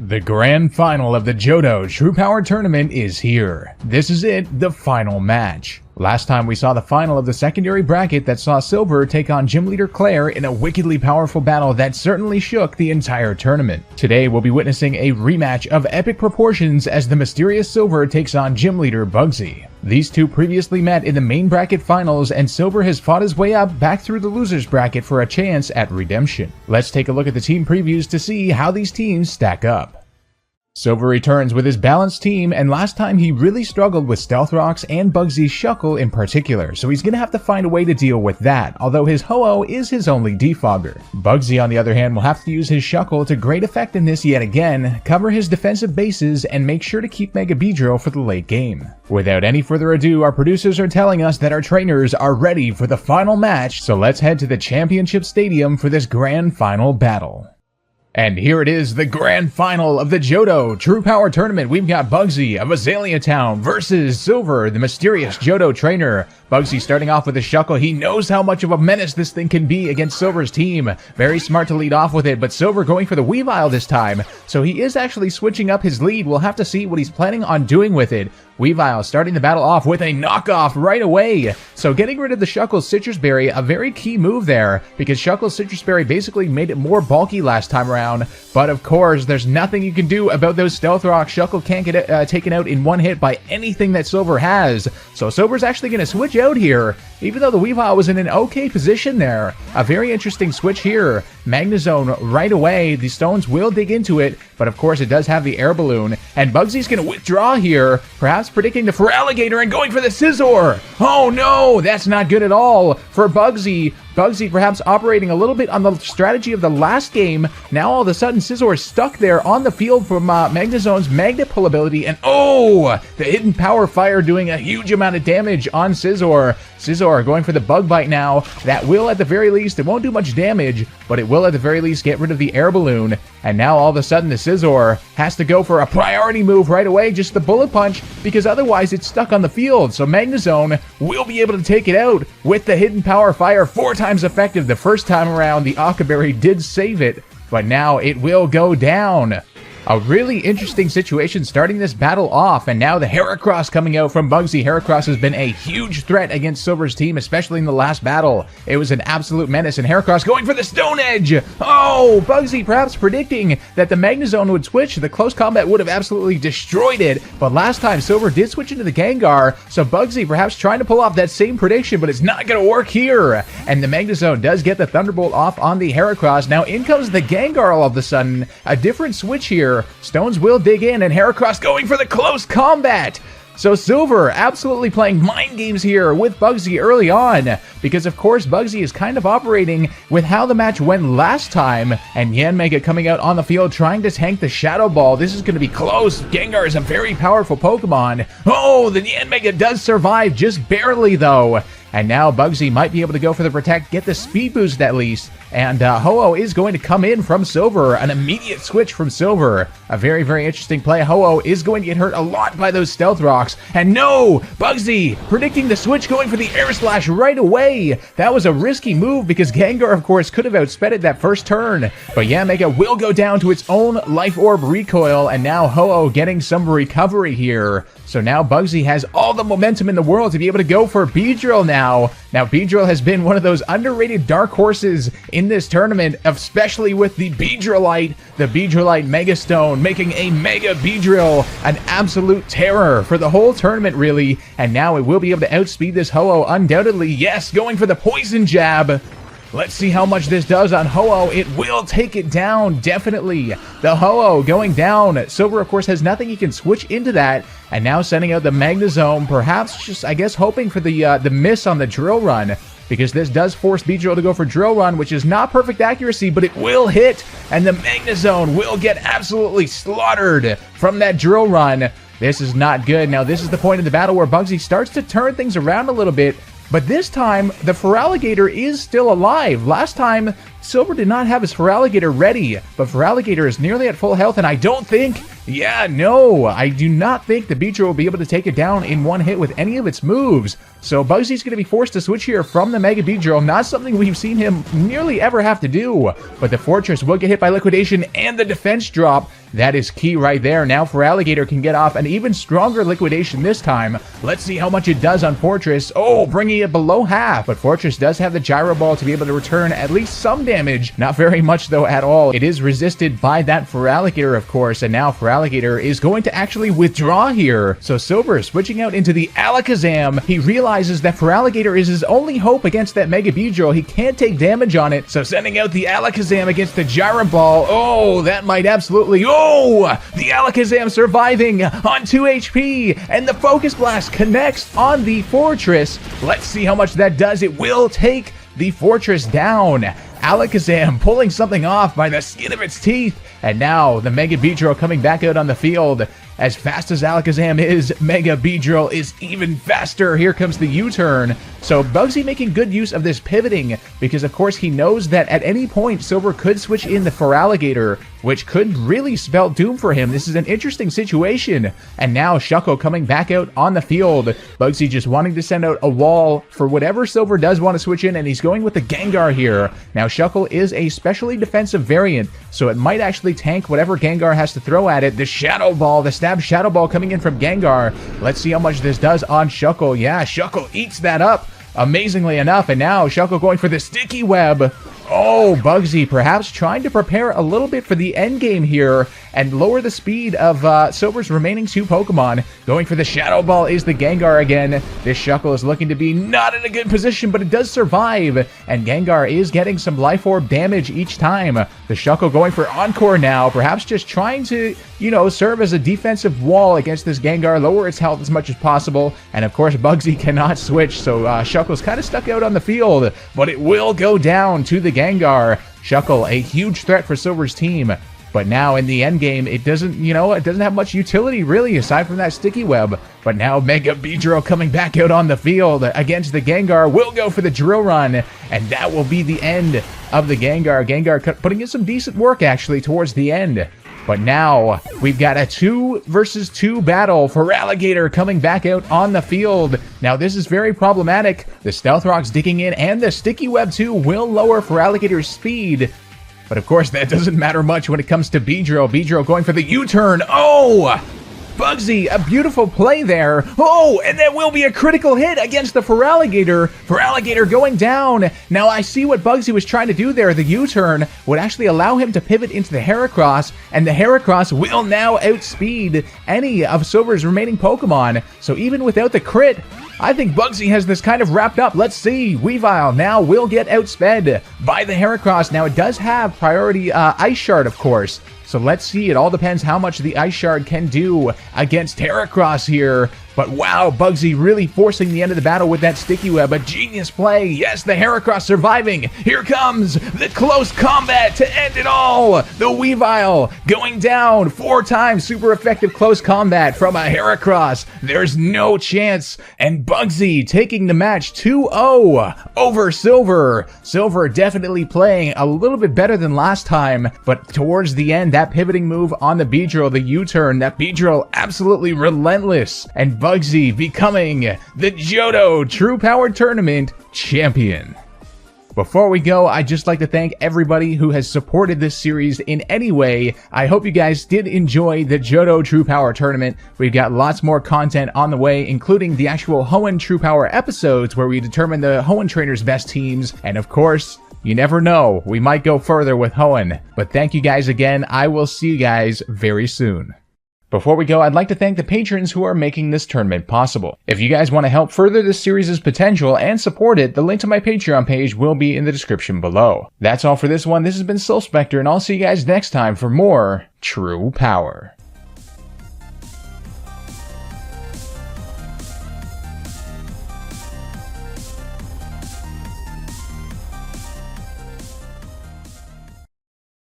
The grand final of the Johto True Power Tournament is here. This is it, the final match. Last time we saw the final of the secondary bracket that saw Silver take on Gym Leader Claire in a wickedly powerful battle that certainly shook the entire tournament. Today we'll be witnessing a rematch of epic proportions as the mysterious Silver takes on Gym Leader Bugsy. These two previously met in the main bracket finals, and Silver has fought his way up back through the losers bracket for a chance at redemption. Let's take a look at the team previews to see how these teams stack up. Silver returns with his balanced team, and last time he really struggled with Stealth Rocks and Bugsy's Shuckle in particular, so he's gonna have to find a way to deal with that, although his Ho-Oh is his only defogger. Bugsy, on the other hand, will have to use his Shuckle to great effect in this yet again, cover his defensive bases, and make sure to keep Mega Beedrill for the late game. Without any further ado, our producers are telling us that our trainers are ready for the final match, so let's head to the Championship Stadium for this grand final battle. And here it is, the grand final of the Johto True Power Tournament. We've got Bugsy of Azalea Town versus Silver, the mysterious Johto trainer. Bugsy starting off with a Shuckle. He knows how much of a menace this thing can be against Silver's team. Very smart to lead off with it, but Silver going for the Weavile this time. So he is actually switching up his lead. We'll have to see what he's planning on doing with it. Weavile starting the battle off with a knockoff right away. So getting rid of the Shuckle's Citrus Berry, a very key move there, because Shuckle's Citrus Berry basically made it more bulky last time around. But of course, there's nothing you can do about those Stealth Rocks. Shuckle can't get taken out in one hit by anything that Silver has. So Silver's actually going to switch out here, even though the Weavile was in an okay position there. A very interesting switch here. Magnezone right away. The stones will dig into it, but of course it does have the air balloon. And Bugsy's going to withdraw here, perhaps predicting the Feraligatr and going for the Scizor. Oh no, that's not good at all for Bugsy. Bugsy perhaps operating a little bit on the strategy of the last game. Now all of a sudden Scizor is stuck there on the field from Magnezone's Magnet Pull ability, and oh, the Hidden Power Fire doing a huge amount of damage on Scizor. Scizor going for the Bug Bite now. That will at the very least, it won't do much damage, but it will at the very least get rid of the Air Balloon. And now all of a sudden the Scizor has to go for a priority move right away, just the Bullet Punch, because otherwise it's stuck on the field. So Magnezone will be able to take it out with the Hidden Power Fire, 4 times effective. The first time around the Akaberry did save it, but now it will go down. A really interesting situation starting this battle off, and now the Heracross coming out from Bugsy. Heracross has been a huge threat against Silver's team, especially in the last battle. It was an absolute menace, and Heracross going for the Stone Edge! Oh, Bugsy perhaps predicting that the Magnezone would switch. The close combat would have absolutely destroyed it, but last time Silver did switch into the Gengar, so Bugsy perhaps trying to pull off that same prediction, but it's not going to work here. And the Magnezone does get the Thunderbolt off on the Heracross. Now in comes the Gengar all of a sudden. A different switch here. Stones will dig in, and Heracross going for the close combat. So Silver absolutely playing mind games here with Bugsy early on, because of course Bugsy is kind of operating with how the match went last time, and Yanmega coming out on the field trying to tank the Shadow Ball. This is going to be close. Gengar is a very powerful Pokemon. Oh, the Yanmega does survive, just barely though. And now Bugsy might be able to go for the Protect, get the speed boost at least. And Ho-Oh is going to come in from Silver, an immediate switch from Silver. A very, very interesting play. Ho-Oh is going to get hurt a lot by those Stealth Rocks. And no, Bugsy predicting the switch, going for the Air Slash right away. That was a risky move because Gengar, of course, could have outsped it that first turn. But Yanmega will go down to its own Life Orb recoil, and now Ho-Oh getting some recovery here. So now Bugsy has all the momentum in the world to be able to go for Beedrill now. Now Beedrill has been one of those underrated dark horses in this tournament, especially with the Beedrillite Mega Stone, making a Mega Beedrill an absolute terror for the whole tournament, really. And now it will be able to outspeed this Ho-Oh undoubtedly. Yes, going for the Poison Jab. Let's see how much this does on Ho-Oh. It will take it down, definitely. The Ho-Oh going down. Silver, of course, has nothing he can switch into that. And now sending out the Magnezone, perhaps just, I guess, hoping for the miss on the Drill Run, because this does force Beedrill to go for Drill Run, which is not perfect accuracy, but it will hit. And the Magnezone will get absolutely slaughtered from that Drill Run. This is not good. Now, this is the point of the battle where Bugsy starts to turn things around a little bit. But this time, the Feraligatr is still alive. Last time, Silver did not have his Feraligatr ready, but Feraligatr is nearly at full health, and I don't think Yeah, no, I do not think the Beedrill will be able to take it down in one hit with any of its moves. So Bugsy's going to be forced to switch here from the Mega Beedrill, not something we've seen him nearly ever have to do. But the Fortress will get hit by Liquidation and the defense drop. That is key right there. Now Feraligatr can get off an even stronger Liquidation this time. Let's see how much it does on Fortress. Oh, bringing it below half. But Fortress does have the Gyro Ball to be able to return at least some damage. Not very much though at all. It is resisted by that Feraligatr, of course, and now Feraligatr is going to actually withdraw here. So Silver switching out into the Alakazam. He realizes that Feraligatr is his only hope against that Mega Beedrill. He can't take damage on it, so sending out the Alakazam against the Gyro Ball. Oh, that might absolutely... Oh! The Alakazam surviving on 2 HP, and the Focus Blast connects on the Fortress. Let's see how much that does. It will take the Fortress down. Alakazam pulling something off by the skin of its teeth, and now the Mega Beedrill coming back out on the field. As fast as Alakazam is, Mega Beedrill is even faster. Here comes the U-turn. So Bugsy making good use of this pivoting, because of course he knows that at any point Silver could switch in the Feraligatr, which could really spell doom for him. This is an interesting situation. And now Shuckle coming back out on the field. Bugsy just wanting to send out a wall for whatever Silver does want to switch in, and he's going with the Gengar here. Now Shuckle is a specially defensive variant, so it might actually tank whatever Gengar has to throw at it. The Shadow Ball, the Stab Shadow Ball coming in from Gengar. Let's see how much this does on Shuckle. Yeah, Shuckle eats that up amazingly enough, and now Shuckle going for the Sticky Web. Oh, Bugsy perhaps trying to prepare a little bit for the end game here and lower the speed of Silver's remaining 2 Pokemon. Going for the Shadow Ball is the Gengar again. This Shuckle is looking to be not in a good position, but it does survive. And Gengar is getting some Life Orb damage each time. The Shuckle going for Encore now, perhaps just trying to, you know, serve as a defensive wall against this Gengar, lower its health as much as possible. And of course, Bugsy cannot switch, so Shuckle's kind of stuck out on the field, but it will go down to the Gengar. Shuckle, a huge threat for Silver's team. But now in the end game, it doesn't, you know, it doesn't have much utility really aside from that Sticky Web. But now Mega Beedrill coming back out on the field against the Gengar will go for the Drill Run. And that will be the end of the Gengar. Gengar putting in some decent work actually towards the end. But now we've got a 2 versus 2 battle. Feraligatr coming back out on the field. Now this is very problematic. The Stealth Rock's digging in, and the Sticky Web too will lower Feraligatr's speed. But of course that doesn't matter much when it comes to Beedrill. Beedrill going for the U-turn. Oh! Bugsy, a beautiful play there. Oh, and that will be a critical hit against the Feraligatr. Feraligatr going down. Now I see what Bugsy was trying to do there. The U-turn would actually allow him to pivot into the Heracross, and the Heracross will now outspeed any of Silver's remaining Pokemon. So even without the crit, I think Bugsy has this kind of wrapped up. Let's see. Weavile now will get outsped by the Heracross. Now it does have priority Ice Shard, of course. So let's see. It all depends how much the Ice Shard can do against Heracross here. But wow, Bugsy really forcing the end of the battle with that Sticky Web. A genius play. Yes, the Heracross surviving. Here comes the close combat to end it all. The Weavile going down 4 times. Super effective close combat from a Heracross. There's no chance. And Bugsy taking the match 2-0 over Silver. Silver definitely playing a little bit better than last time. But towards the end, that pivoting move on the Beedrill, the U-turn, that Beedrill absolutely relentless. And Bugsy becoming the Johto True Power Tournament champion. Before we go, I'd just like to thank everybody who has supported this series in any way. I hope you guys did enjoy the Johto True Power Tournament. We've got lots more content on the way, including the actual Hoenn True Power episodes where we determine the Hoenn trainers' best teams. And of course, you never know, we might go further with Hoenn. But thank you guys again. I will see you guys very soon. Before we go, I'd like to thank the patrons who are making this tournament possible. If you guys want to help further this series' potential and support it, the link to my Patreon page will be in the description below. That's all for this one. This has been SilphSpectre, and I'll see you guys next time for more True Power.